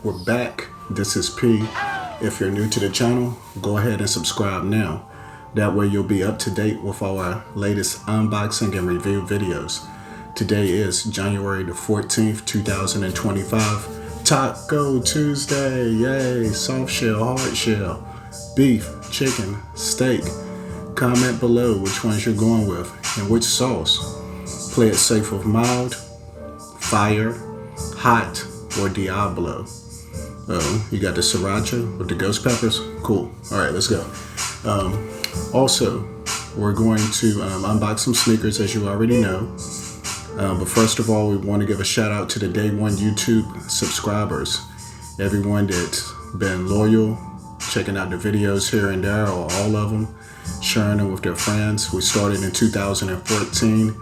we're back. This is P. If you're new to the channel, go ahead and subscribe now. That way you'll be up to date with our latest unboxing and review videos. Today is January the 14th, 2025. Taco Tuesday, yay! Soft shell, hard shell, beef, chicken, steak. Comment below which ones you're going with and which sauce. Play it safe with mild, fire, hot, or Diablo. Oh, you got the sriracha with the ghost peppers? Cool. All right, let's go. Also, we're going to unbox some sneakers, as you already know. But first of all, we want to give a shout out to the Day One YouTube subscribers. Everyone that's been loyal, checking out the videos here and there, or all of them, sharing them with their friends. We started in 2014,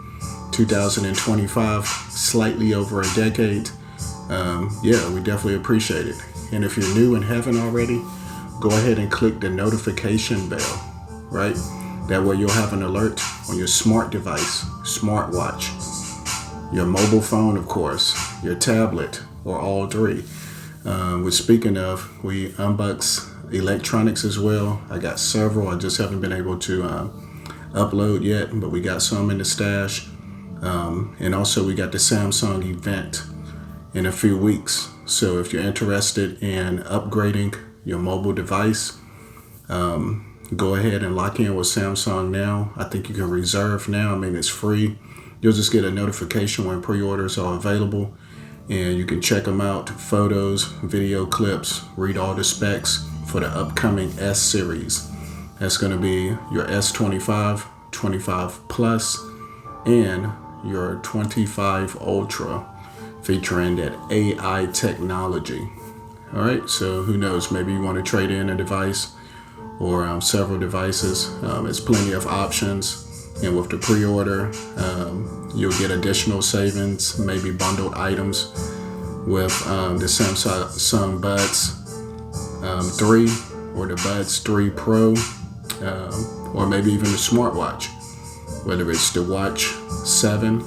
2025, slightly over a decade. Yeah, we definitely appreciate it. And if you're new and haven't already, go ahead and click the notification bell, right? That way you'll have an alert on your smart device, smartwatch, your mobile phone, of course, your tablet, or all three. Speaking of, we unbox electronics as well. I got several. I just haven't been able to upload yet, but we got some in the stash. And also we got the Samsung event in a few weeks. So if you're interested in upgrading your mobile device, go ahead and lock in with Samsung now. I think you can reserve now. I mean, it's free. You'll just get a notification when pre-orders are available, and you can check them out. Photos, video clips, read all the specs for the upcoming S series. That's going to be your S25, 25 Plus, and your 25 Ultra, featuring that AI technology. All right, so who knows, maybe you want to trade in a device or several devices. There's plenty of options, and with the pre-order, you'll get additional savings, maybe bundled items with the Samsung Buds 3 or the Buds 3 Pro, or maybe even the smartwatch, whether it's the Watch 7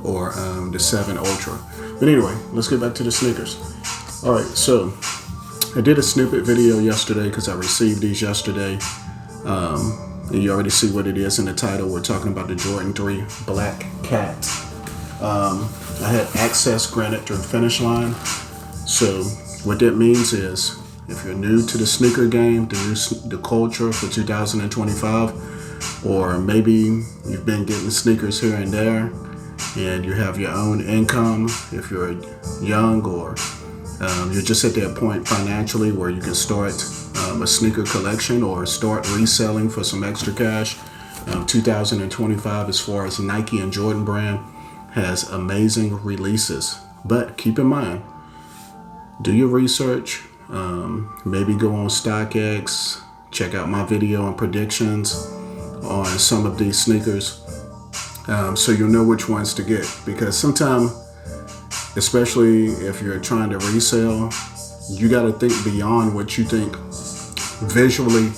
or the 7 Ultra. But anyway, let's get back to the sneakers. All right, so I did a snippet video yesterday because I received these yesterday. And you already see what it is in the title. We're talking about the Jordan 3 Black Cat. I had access granted through Finish Line. So what that means is, if you're new to the sneaker game, the culture for 2025, or maybe you've been getting sneakers here and there, and you have your own income, if you're young, or you're just at that point financially where you can start a sneaker collection or start reselling for some extra cash. 2025, as far as Nike and Jordan brand, has amazing releases. But keep in mind, do your research. Maybe go on StockX, check out my video on predictions on some of these sneakers, so you'll know which ones to get. Because sometimes, especially if you're trying to resell, you got to think beyond what you think visually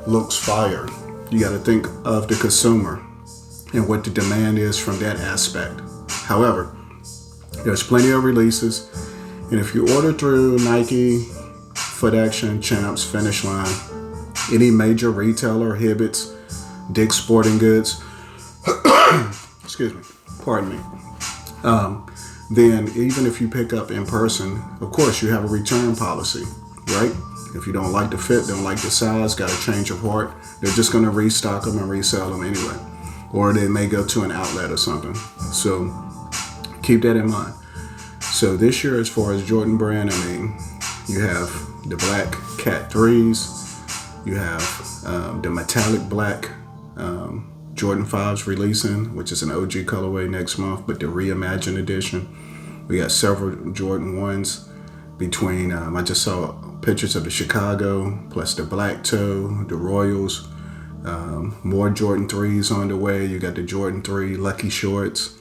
looks fire. You got to think of the consumer and what the demand is from that aspect. However, there's plenty of releases, and if you order through Nike, Foot Action, Champs, Finish Line, any major retailer, Hibbett's, Dick's Sporting Goods, excuse me, pardon me, then even if you pick up in person, of course you have a return policy, right? If you don't like the fit, don't like the size, got a change of heart, they're just going to restock them and resell them anyway. Or they may go to an outlet or something. So keep that in mind. So this year, as far as Jordan brand, I mean, you have the Black Cat 3s, you have the metallic black Jordan 5s releasing, which is an OG colorway next month, but the reimagined edition. We got several Jordan 1s between, I just saw pictures of the Chicago, plus the Black Toe, the Royals, more Jordan 3s on the way. You got the Jordan 3 Lucky Shorts.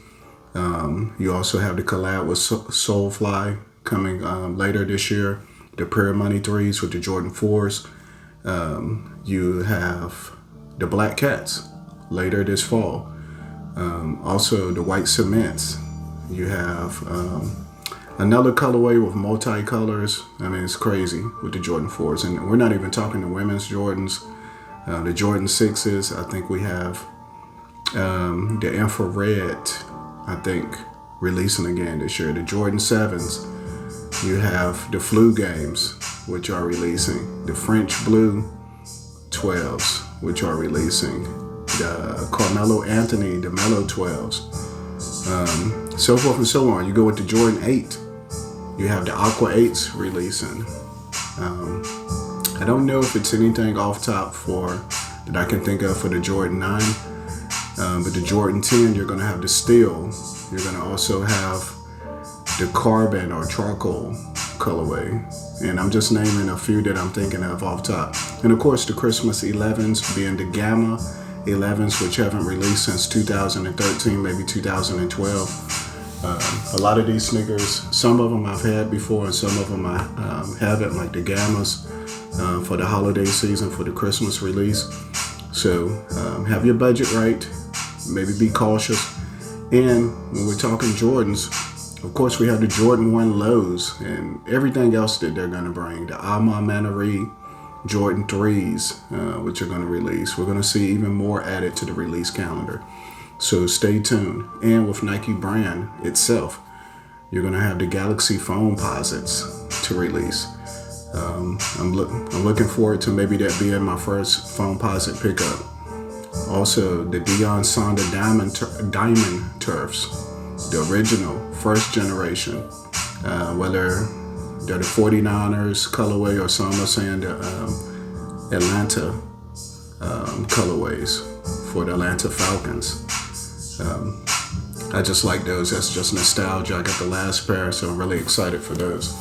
You also have the collab with Soulfly coming later this year. The Prayer Money 3s with the Jordan 4s. You have the Black Cats later this fall. Also the White Cements. You have Another colorway with multi-colors. I mean, it's crazy with the Jordan 4s. And we're not even talking the women's Jordans. The Jordan 6s, I think we have the infrared, I think, releasing again this year. The Jordan 7s, you have the Flu Games, which are releasing. The French Blue 12s, which are releasing. The Carmelo Anthony, the Melo 12s. So forth and so on. You go with the Jordan 8. You have the Aqua 8s releasing. I don't know if it's anything off top that I can think of for the Jordan 9. But the Jordan 10, you're going to have the steel. You're going to also have the carbon or charcoal colorway. And I'm just naming a few that I'm thinking of off top. And of course, the Christmas 11s being the Gamma 11s, which haven't released since 2013, maybe 2012. A lot of these sneakers, some of them I've had before and some of them I haven't, like the Gammas for the holiday season, for the Christmas release. So have your budget right, maybe be cautious. And when we're talking Jordans, of course we have the Jordan 1 lows and everything else that they're going to bring. The Alma Manari Jordan 3s, which are going to release. We're going to see even more added to the release calendar. So stay tuned. And with Nike brand itself, you're going to have the Galaxy Foamposites to release. I'm looking forward to maybe that being my first Foamposite pickup. Also, the Deion Sonda Diamond Turfs, the original first generation, whether they're the 49ers colorway or some are saying the Atlanta colorways for the Atlanta Falcons. I just like those. That's just nostalgia. I got the last pair, so I'm really excited for those.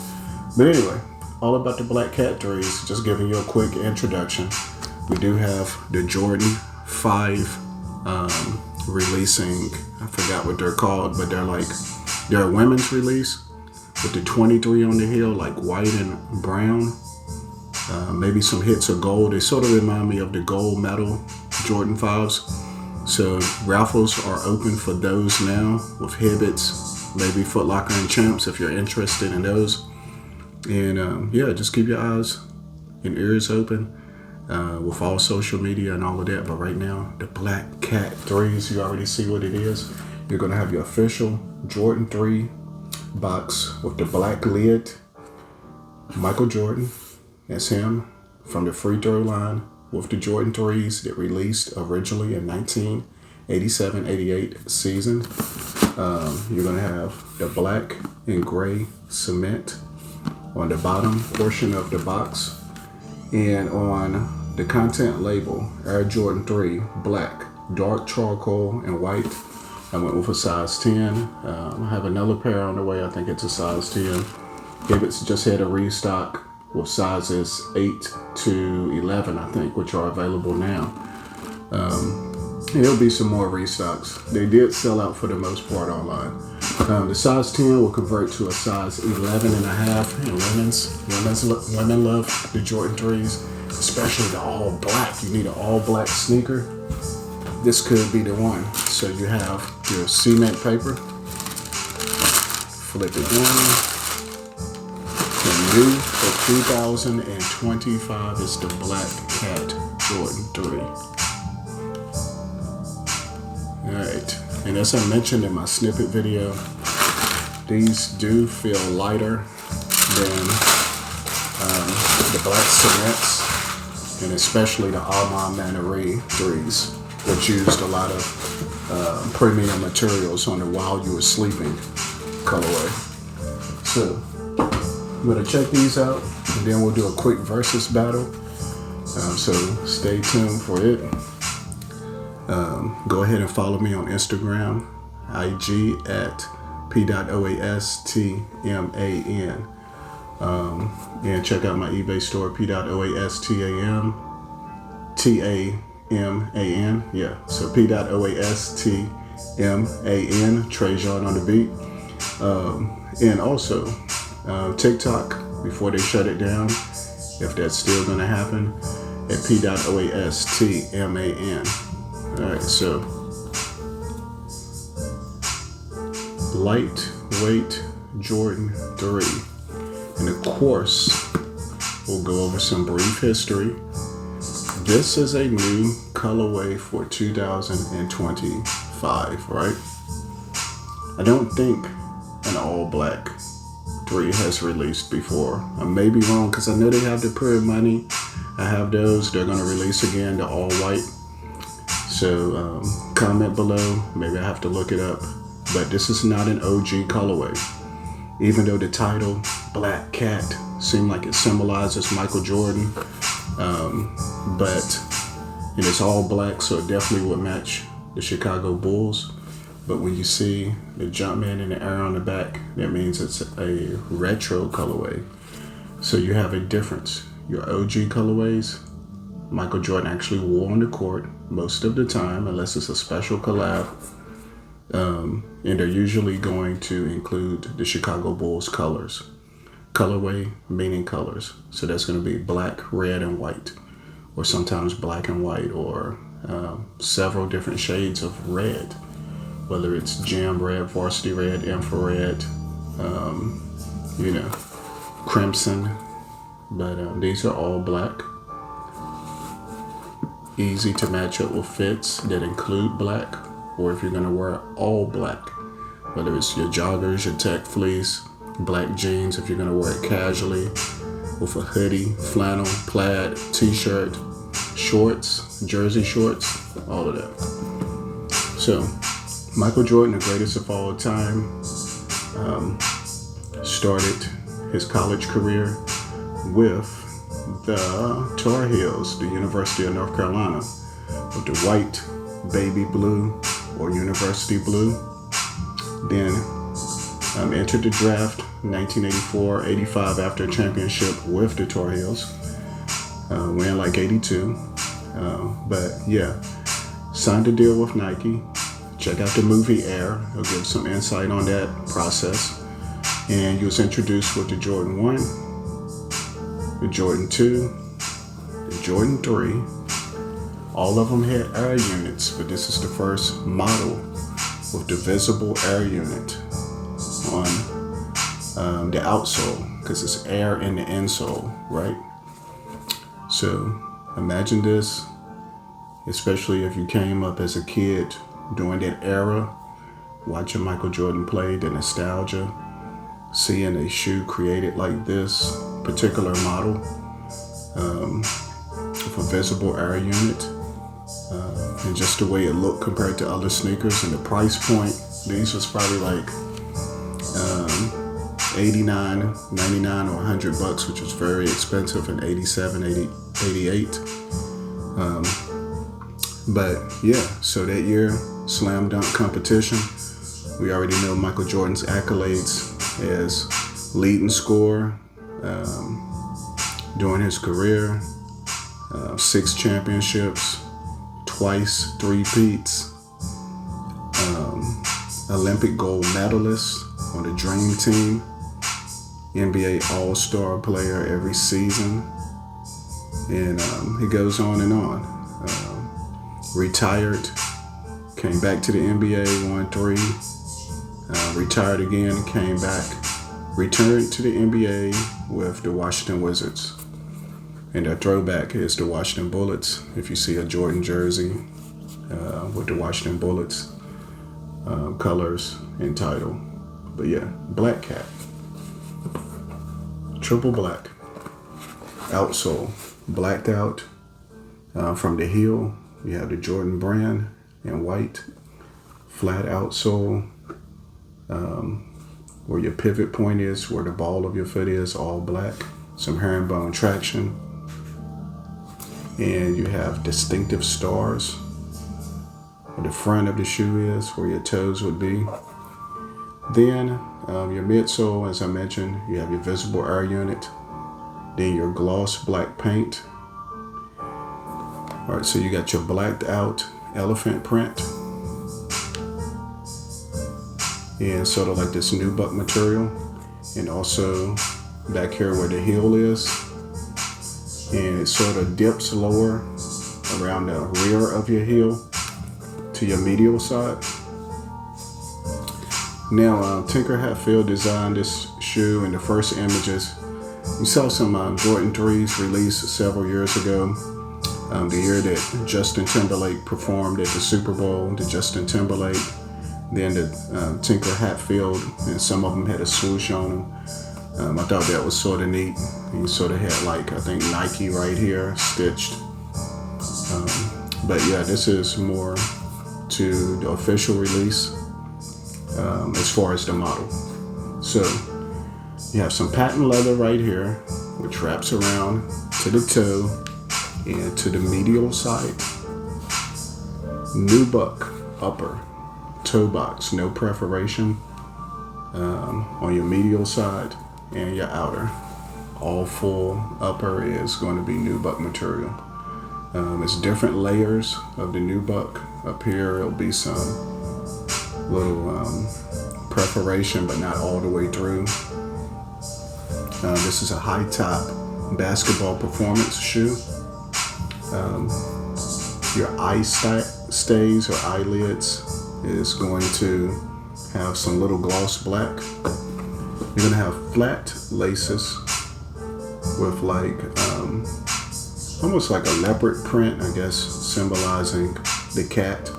But anyway, all about the Black Cat 3s. Just giving you a quick introduction. We do have the Jordan 5 releasing. I forgot what they're called, but they're a women's release with the 23 on the heel, like white and brown. Maybe some hits of gold. They sort of remind me of the gold medal Jordan 5s. So raffles are open for those now with Hibbits, maybe Foot Locker and Champs if you're interested in those. And yeah, just keep your eyes and ears open with all social media and all of that. But right now, the Black Cat 3s, you already see what it is. You're going to have your official Jordan 3 box with the black lid. Michael Jordan, that's him from the free throw line with the Jordan 3s that released originally in 1987-88 season. You're going to have the black and gray cement on the bottom portion of the box. And on the content label, Air Jordan 3 black, dark charcoal, and white. I went with a size 10. I have another pair on the way. I think it's a size 10. Hibbits just had a restock with sizes 8 to 11, I think, which are available now. There'll be some more restocks. They did sell out for the most part online. The size 10 will convert to a size 11 and a half. And women love the Jordan 3s, especially the all black. You need an all black sneaker. This could be the one. So you have your cement paper. Flip it down. The new for 2025 is the Black Cat Jordan 3. Alright, and as I mentioned in my snippet video, these do feel lighter than the black cements, and especially the Alma Manari 3s, which used a lot of premium materials on the while you were sleeping colorway. So I'm going to check these out, and then we'll do a quick versus battle. So stay tuned for it. Go ahead and follow me on Instagram, IG at P.oastman. And check out my eBay store, P.oastman. Yeah, so P.oastman, Trajan on the beat. And also TikTok, before they shut it down, if that's still going to happen, at P.oastman. Alright, so lightweight Jordan 3. And of course, we'll go over some brief history. This is a new colorway for 2025, right? I don't think an all black 3 has released before. I may be wrong because I know they have the Period Money. I have those. They're going to release again the all white. So comment below. Maybe I have to look it up. But this is not an OG colorway. Even though the title, Black Cat, seemed like it symbolizes Michael Jordan. But it's all black, so it definitely would match the Chicago Bulls. But when you see the Jumpman and the arrow on the back, that means it's a retro colorway. So you have a difference. Your OG colorways, Michael Jordan actually wore on the court most of the time, unless it's a special collab. And they're usually going to include the Chicago Bulls colors. Colorway meaning colors. So that's going to be black, red, and white. Or sometimes black and white, or several different shades of red. Whether it's gem red, varsity red, infrared, crimson. But these are all black. Easy to match up with fits that include black. Or if you're going to wear all black, whether it's your joggers, your tech fleece, black jeans, if you're going to wear it casually, with a hoodie, flannel, plaid, t-shirt, shorts, jersey shorts, all of that. So, Michael Jordan, the greatest of all time, started his college career with the Tar Heels, the University of North Carolina, with the white, baby blue, or university blue. Then entered the draft 1984-85 after a championship with the Tar Heels. Ran like 82. But yeah, signed a deal with Nike. Check out the movie Air. It'll give some insight on that process. And he was introduced with the Jordan 1, the Jordan 2, the Jordan 3. All of them had air units, but this is the first model with the visible air unit on the outsole, because it's air in the insole, right? So imagine this, especially if you came up as a kid during that era, watching Michael Jordan play, the nostalgia, seeing a shoe created like this particular model with a visible air unit. And just the way it looked compared to other sneakers and the price point. These was probably like $89, $99, or $100, which was very expensive in 87, 88. But yeah, so that year, slam dunk competition. We already know Michael Jordan's accolades as leading scorer during his career, 6 championships, twice three-peats, Olympic gold medalist on the Dream Team, NBA All-Star player every season, and it goes on and on. Retired, came back to the NBA, won 3, retired again, came back, returned to the NBA with the Washington Wizards. And their throwback is the Washington Bullets. If you see a Jordan jersey with the Washington Bullets colors and title. But yeah, Black Cat. Triple black. Outsole, blacked out. From the heel, you have the Jordan brand in white. Flat outsole. Where your pivot point is, where the ball of your foot is, all black. Some herringbone traction. And you have distinctive stars where the front of the shoe is, where your toes would be. Then your midsole, as I mentioned, you have your visible air unit. Then your gloss black paint. All right, so you got your blacked out elephant print. And sort of like this nubuck material. And also back here where the heel is. And it sort of dips lower around the rear of your heel to your medial side. Now, Tinker Hatfield designed this shoe in the first images. You saw some Jordan 3s released several years ago. The year that Justin Timberlake performed at the Super Bowl, the Justin Timberlake, then the Tinker Hatfield, and some of them had a swoosh on them. I thought that was sort of neat. You sort of had like, I think Nike right here stitched. But yeah, this is more to the official release as far as the model. So you have some patent leather right here, which wraps around to the toe and to the medial side. Nubuck upper toe box, no perforation on your medial side and your outer. All full upper is going to be nubuck material. It's different layers of the nubuck. Up here it'll be some little perforation, but not all the way through. This is a high top basketball performance shoe. Your eye stays or eyelids is going to have some little gloss black. You're gonna have flat laces with like almost like a leopard print, I guess, symbolizing the cat.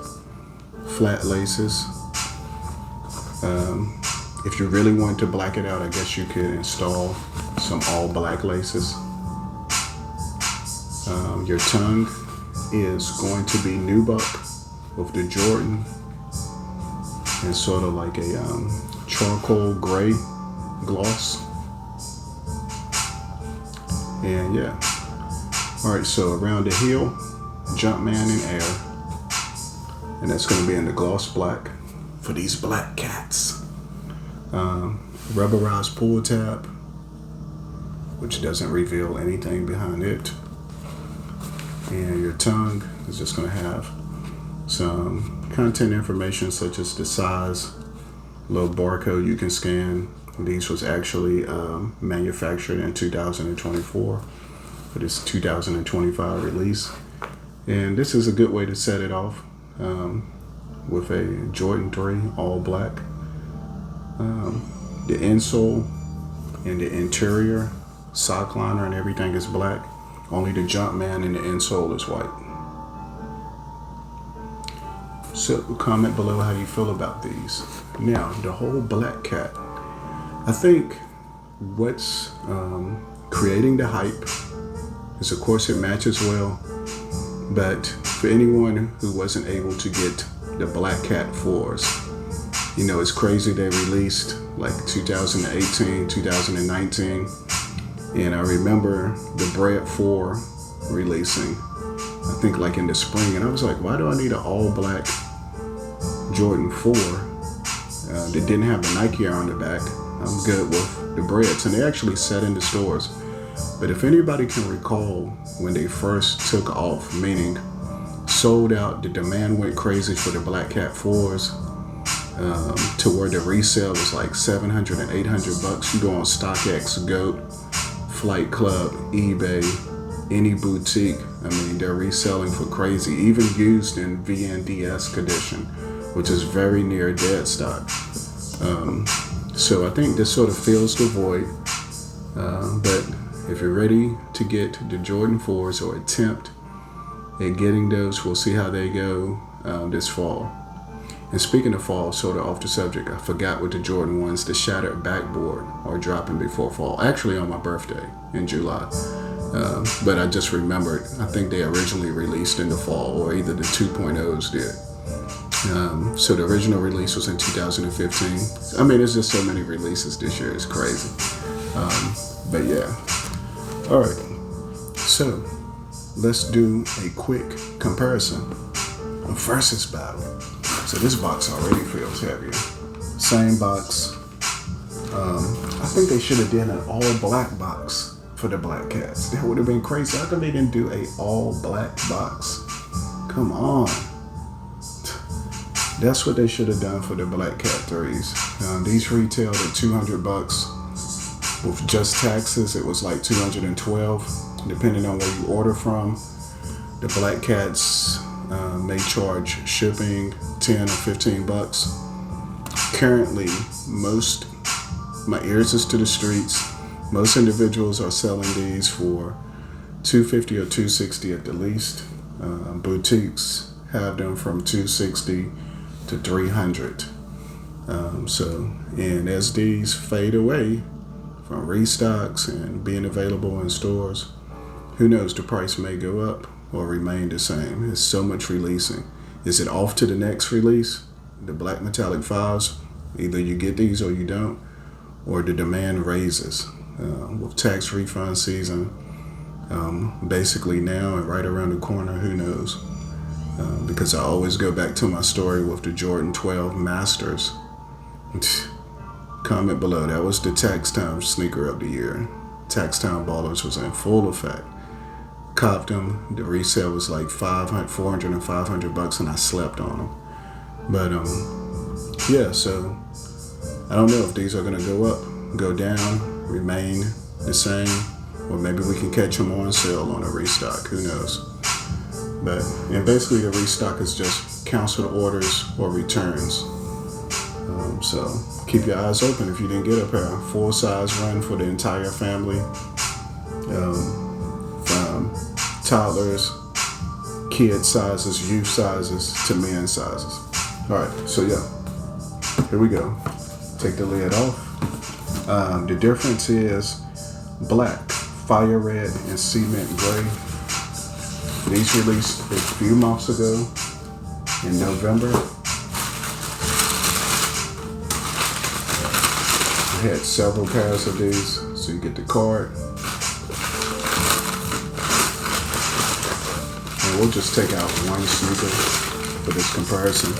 Flat laces. If you really want to black it out, I guess you could install some all black laces. Your tongue is going to be nubuck with the Jordan and sort of like a charcoal gray gloss. And yeah. All right, so around the heel, Jumpman in air. And that's going to be in the gloss black for these black cats. Rubberized pull tab, which doesn't reveal anything behind it. And your tongue is just going to have some content information such as the size, little barcode you can scan. These was actually manufactured in 2024 for this 2025 release. And this is a good way to set it off with a Jordan 3 all black. The insole and the interior sock liner and everything is black. Only the Jumpman and the insole is white. So comment below how you feel about these. Now, the whole black cat. I think what's creating the hype is, of course, it matches well. But for anyone who wasn't able to get the Black Cat 4s, you know, it's crazy they released like 2018, 2019. And I remember the Bread 4 releasing, I think like in the spring. And I was like, why do I need an all black Jordan 4 that didn't have the Nike on the back? I'm good with the Breads. And they actually set in the stores. But if anybody can recall when they first took off, meaning sold out, the demand went crazy for the Black Cat 4s, to where the resale was like $700 and $800. You go on StockX, GOAT, Flight Club, eBay, any boutique. I mean, they're reselling for crazy, even used in VNDS condition, which is very near dead stock. So I think this sort of fills the void. But if you're ready to get the Jordan 4s or attempt at getting those, we'll see how they go this fall. And speaking of fall, sort of off the subject, I forgot with the Jordan 1s, the shattered backboard are dropping before fall. Actually on my birthday in July. But I just remembered, I think they originally released in the fall, or either the 2.0s did. So the original release was in 2015. I mean, there's just so many releases this year, it's crazy. But yeah. All right, so let's do a quick comparison of versus battle. So this box already feels heavier. Same box. I think they should have done an all black box for the Black Cats. That would have been crazy. How come they didn't do a all black box? Come on. That's what they should have done for the Black Cat 3s. These retailed at $200. With just taxes, it was like $212, depending on where you order from. The Black Cats may charge shipping $10 or $15. Currently, my ears is to the streets. Most individuals are selling these for $250 or $260 at the least. Boutiques have them from $260 to $300. And as these fade away from restocks and being available in stores, who knows, the price may go up or remain the same. There's so much releasing. Is it off to the next release? The black metallic 5s, either you get these or you don't, or the demand raises. With tax refund season basically now and right around the corner, who knows? Because I always go back to my story with the Jordan 12 Masters. Comment below, that was the tax time sneaker of the year. Tax time ballers was in full effect. Copped them, the resale was like $400 and $500, and I slept on them. But yeah, so I don't know if these are gonna go up, go down, remain the same, or maybe we can catch them on sale on a restock, who knows. And basically the restock is just canceled orders or returns. So keep your eyes open if you didn't get a pair. Full size run for the entire family, from toddlers, kid sizes, youth sizes to men sizes. All right, so yeah, here we go. Take the lid off. The difference is black, fire red, and cement gray. These released a few months ago in November. I had several pairs of these, so you get the card. And we'll just take out one sneaker for this comparison.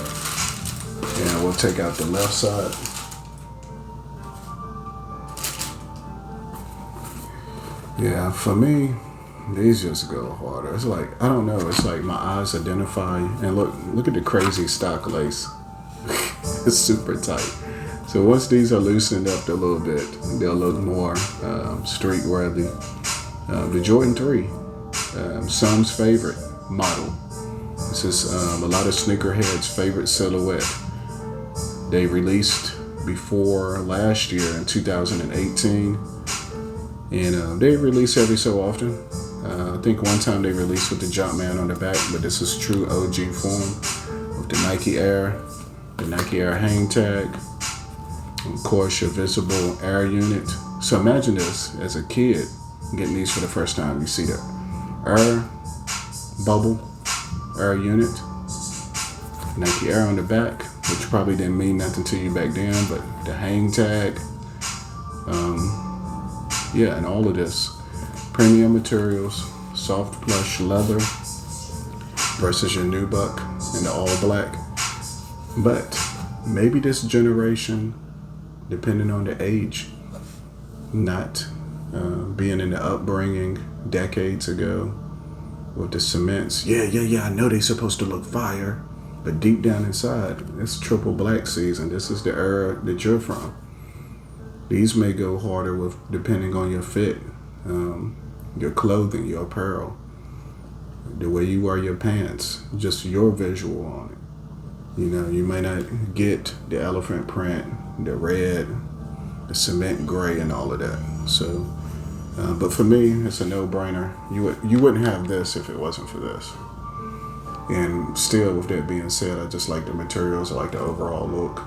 And we'll take out the left side. Yeah, for me, these just go harder. It's like, I don't know, it's like my eyes identify, and look at the crazy stock lace. It's super tight. So once these are loosened up a little bit, they'll look more street worthy. The Jordan 3, some's favorite model. This is a lot of sneakerheads' favorite silhouette. They released before last year in 2018, and they release every so often. I think one time they released with the Jumpman on the back, but this is true OG form with the Nike Air, the Nike Air hang tag, and of course your visible air unit. So imagine this as a kid getting these for the first time. You see the air bubble, air unit, Nike Air on the back, which probably didn't mean nothing to you back then, but the hang tag, yeah, and all of this. Premium materials, soft plush leather versus your nubuck in the all black. But maybe this generation, depending on the age, not being in the upbringing decades ago with the cements. Yeah, I know they're supposed to look fire, but deep down inside, it's triple black season. This is the era that you're from. These may go harder with depending on your fit, your clothing, your apparel, the way you wear your pants, just your visual on it. You know, you may not get the elephant print, the red, the cement gray, and all of that. So, but for me, it's a no-brainer. You wouldn't have this if it wasn't for this. And still, with that being said, I just like the materials. I like the overall look.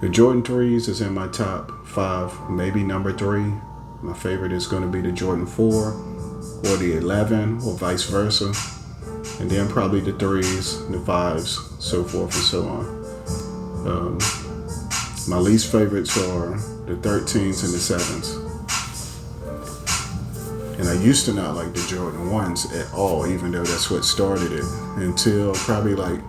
The Jordan 3s is in my top 5, maybe number 3. My favorite is going to be the Jordan 4 or the 11 or vice versa. And then probably the 3s, the 5s, so forth and so on. My least favorites are the 13s and the 7s. And I used to not like the Jordan 1s at all, even though that's what started it, until probably like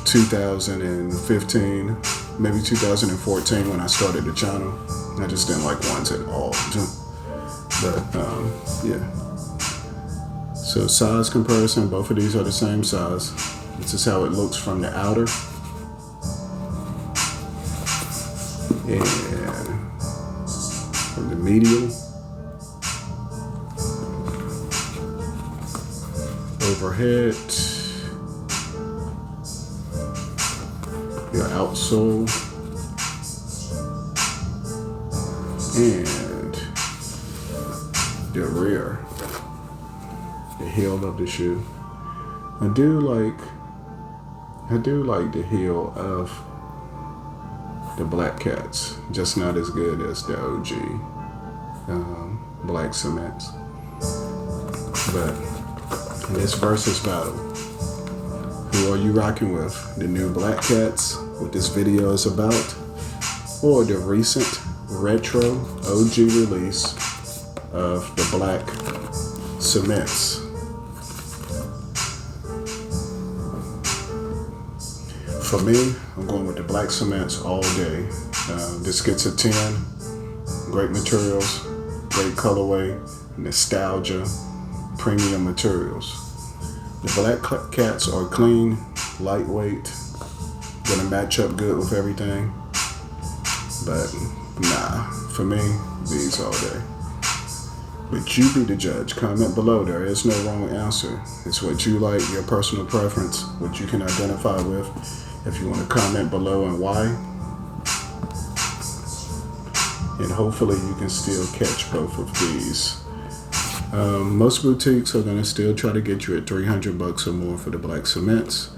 2015, maybe 2014 when I started the channel. I just didn't like 1s at all. But yeah. So size comparison, both of these are the same size. This is how it looks from the outer. And from the medial. Overhead. your outsole, and the rear, the heel of the shoe. I do like the heel of the Black Cats, just not as good as the OG black cements. But in this versus battle, who are you rocking with? The new Black Cats, what this video is about, or the recent retro OG release of the black cements? For me, I'm going with the black cements all day. This gets a 10. Great materials, great colorway, nostalgia, premium materials. The Black Cats are clean, lightweight, gonna match up good with everything. But nah, for me, these all day. But you be the judge. Comment below. There is no wrong answer. It's what you like, your personal preference, what you can identify with. If you want to comment below and why. And hopefully you can still catch both of these. Most boutiques are going to still try to get you at $300 or more for the black cements.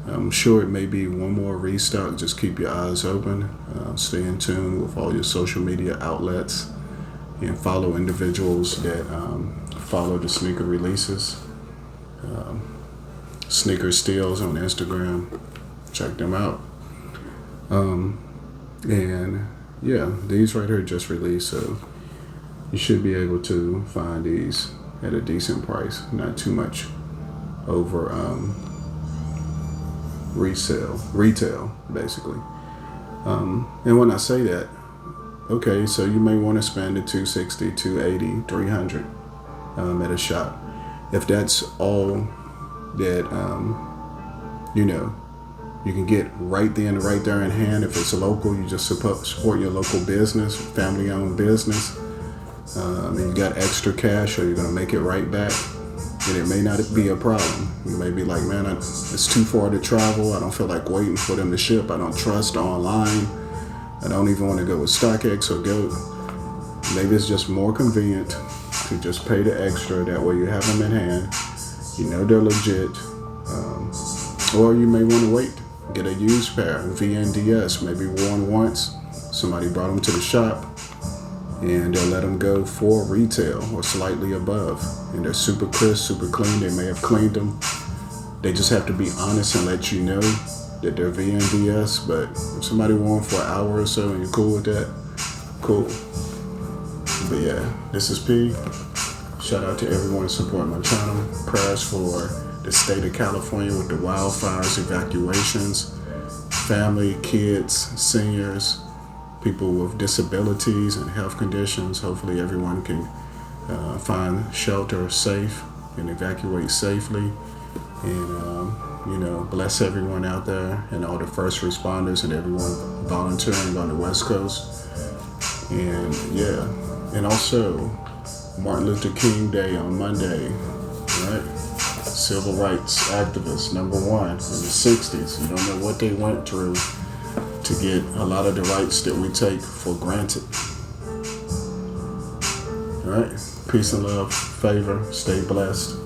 I'm sure it may be one more restock. Just keep your eyes open. Stay in tune with all your social media outlets and follow individuals that follow the sneaker releases. Sneaker Steals on Instagram. Check them out. And yeah, these right here just released, so you should be able to find these at a decent price, not too much over retail basically. And when I say that, okay, so you may want to spend the $260, $280, $300 at a shop. If that's all that you can get right then, right there in hand. If it's local, you just support your local business, family-owned business. And you got extra cash, or you're gonna make it right back, then it may not be a problem. You may be like, man, it's too far to travel. I don't feel like waiting for them to ship. I don't trust online. I don't even want to go with StockX or Go. Maybe it's just more convenient to just pay the extra. That way you have them in hand. You know they're legit. Or you may want to wait. Get a used pair, VNDS, maybe worn once. Somebody brought them to the shop, and they'll let them go for retail or slightly above. And they're super crisp, super clean. They may have cleaned them. They just have to be honest and let you know that they're VNDS. But if somebody wore them for an hour or so and you're cool with that, cool. But yeah, this is P. Shout out to everyone supporting my channel. Prayers for the state of California with the wildfires, evacuations, family, kids, seniors, people with disabilities and health conditions. Hopefully everyone can find shelter safe and evacuate safely. And, bless everyone out there and all the first responders and everyone volunteering on the West Coast. And yeah, and also Martin Luther King Day on Monday, right? Civil rights activists, #1 in the 60s. You don't know what they went through to get a lot of the rights that we take for granted. All right, peace and love, favor, stay blessed.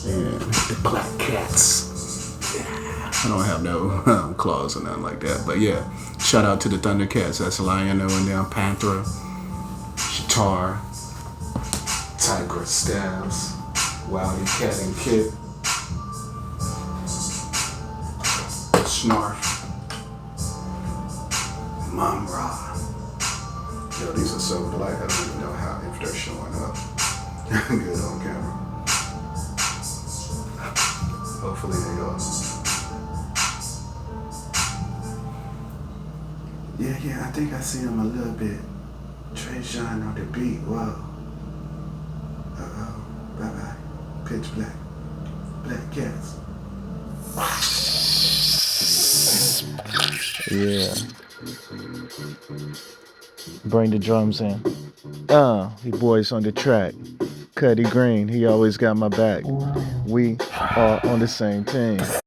And the Black Cats. Yeah. I don't have no claws or nothing like that, but yeah, shout out to the Thundercats. That's Lion-O and them, Panther, Shatar, Tiger Stabs, Wildy Cat and Kit, Snarf, Mom Ra. Yo, these are so black, I don't even know how if they're showing up good on camera. Hopefully they are. Yeah, I think I see him a little bit. Trey Sean on the beat, whoa. Uh-oh, bye-bye. Pitch black. Black Cats. Yeah. Bring the drums in. He boys on the track. Cuddy Green, he always got my back. We are on the same team.